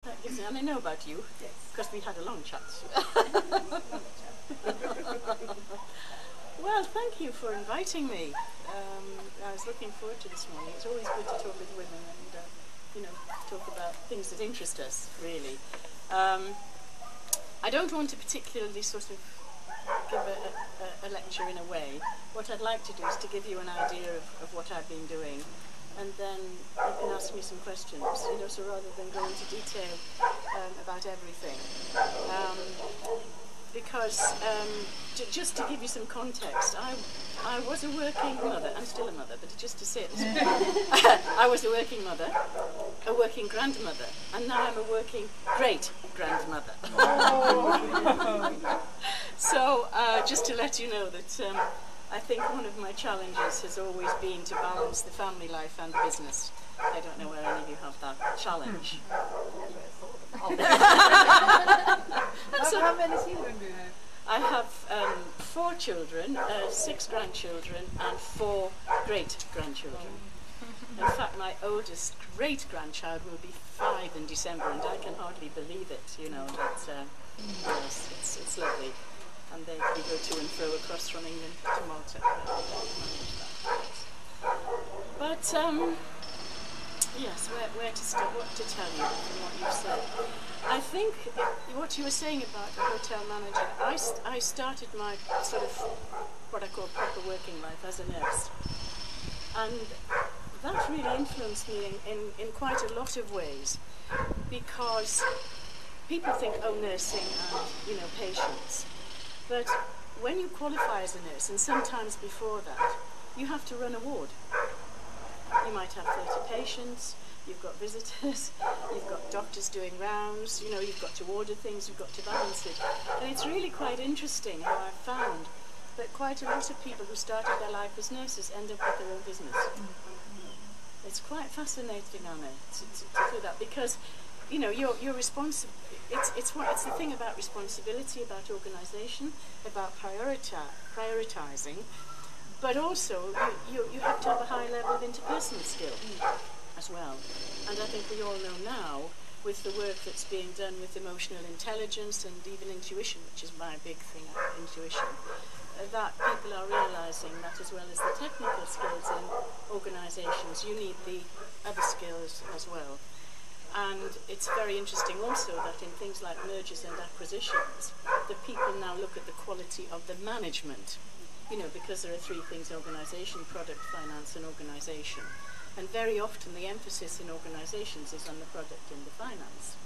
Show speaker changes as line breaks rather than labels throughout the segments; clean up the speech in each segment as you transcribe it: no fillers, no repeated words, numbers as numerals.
And I know about you, because we had a long chat. Well, thank you for inviting me. I was looking forward to this morning. It's always good to talk with women and, talk about things that interest us, really. I don't want to particularly sort of give a lecture in a way. What I'd like to do is to give you an idea of what I've been doing, and then you can ask me some questions, so rather than go into detail about everything. Because, just to give you some context, I was a working mother. I'm still a mother, but just to say it this way. I was a working mother, a working grandmother, and now I'm a working great-grandmother. So, just to let you know that I think one of my challenges has always been to balance the family life and the business. I don't know where any of you have that challenge.
So how many children do you have?
I have 4 children, 6 grandchildren, and 4 great-grandchildren. In fact, my oldest great-grandchild will be 5 in December, and I can hardly believe it, that yes, it's lovely. And we go to and fro across from England to Malta. But, yes, where to start, what to tell you from what you've said. I think what you were saying about the hotel manager, I started my sort of what I call proper working life as a nurse. And that really influenced me in quite a lot of ways, because people think, oh, nursing and, patients. But when you qualify as a nurse, and sometimes before that, you have to run a ward. You might have 30 patients, you've got visitors, you've got doctors doing rounds, you've got to order things, you've got to balance it. And it's really quite interesting how I've found that quite a lot of people who started their life as nurses end up with their own business. It's quite fascinating, Anna, to do that, because you're responsible. It's the thing about responsibility, about organisation, about prioritising, but also you have to have a high level of interpersonal skill as well. And I think we all know now, with the work that's being done with emotional intelligence and even intuition, which is my big thing, intuition, that people are realising that as well as the technical skills in organisations, you need the other skills as well. And it's very interesting also that in things like mergers and acquisitions, the people now look at the quality of the management, because there are 3 things: organisation, product, finance, and organisation. And very often the emphasis in organisations is on the product and the finance.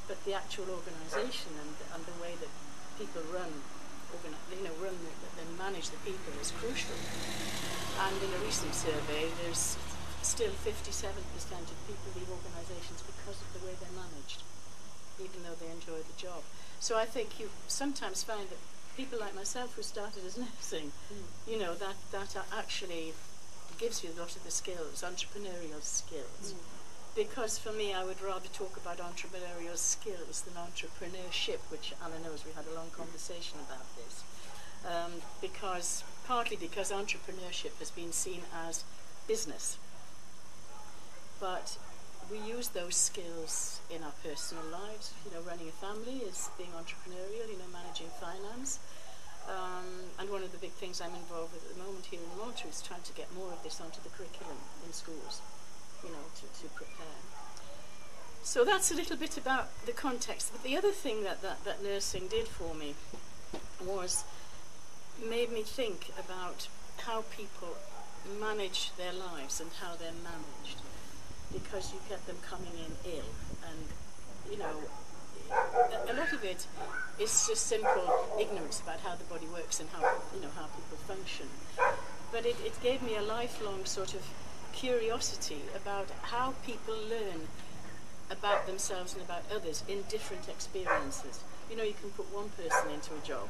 But the actual organisation and the way that people and manage the people is crucial. And in a recent survey, there's still 57% of people leave organisations because of the way they're managed, even though they enjoy the job. So I think you sometimes find that people like myself who started as nursing, that actually gives you a lot of the skills, entrepreneurial skills. Because for me, I would rather talk about entrepreneurial skills than entrepreneurship, which Anna knows we had a long conversation about this. Partly because entrepreneurship has been seen as business. But we use those skills in our personal lives. Running a family is being entrepreneurial, managing finance. And one of the big things I'm involved with at the moment here in Malta is trying to get more of this onto the curriculum in schools, to prepare. So that's a little bit about the context. But the other thing that nursing did for me made me think about how people manage their lives and how they're managed. Because you get them coming in ill, and a lot of it is just simple ignorance about how the body works and how people function. But it gave me a lifelong sort of curiosity about how people learn about themselves and about others in different experiences. You can put one person into a job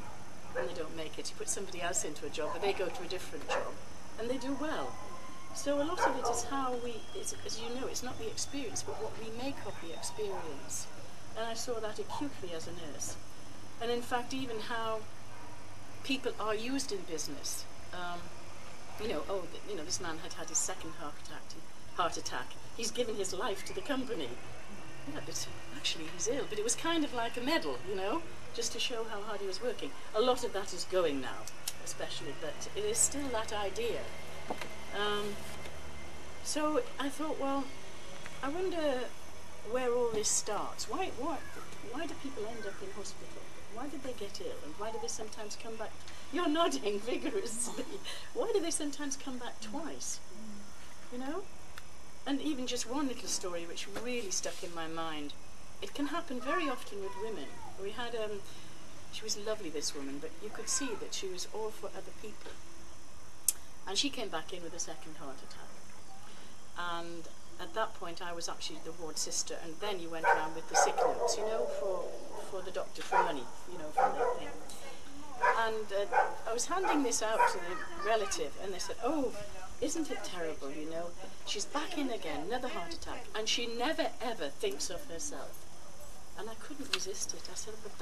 and they don't make it. You put somebody else into a job, but they go to a different job and they do well. So a lot of it is how as you know, it's not the experience, but what we make of the experience. And I saw that acutely as a nurse. And in fact, even how people are used in business. This man had his second heart attack. He's given his life to the company. yeah, but actually he's ill. But it was kind of like a medal, you know, just to show how hard he was working. A lot of that is going now, especially, but it is still that idea. So I thought, well, I wonder where all this starts. Why do people end up in hospital? Why did they get ill? And why do they sometimes come back? You're nodding vigorously. Why do they sometimes come back twice? You know? And even just one little story which really stuck in my mind. It can happen very often with women. We had, she was lovely, this woman, but you could see that she was all for other people. And she came back in with a second heart attack. And at that point I was actually the ward sister, and then you went around with the sick notes, you know, for the doctor, for money, you know, for that thing. And I was handing this out to the relative, and they said, oh, isn't it terrible, you know, she's back in again, another heart attack, and she never ever thinks of herself. And I couldn't resist it. I said, but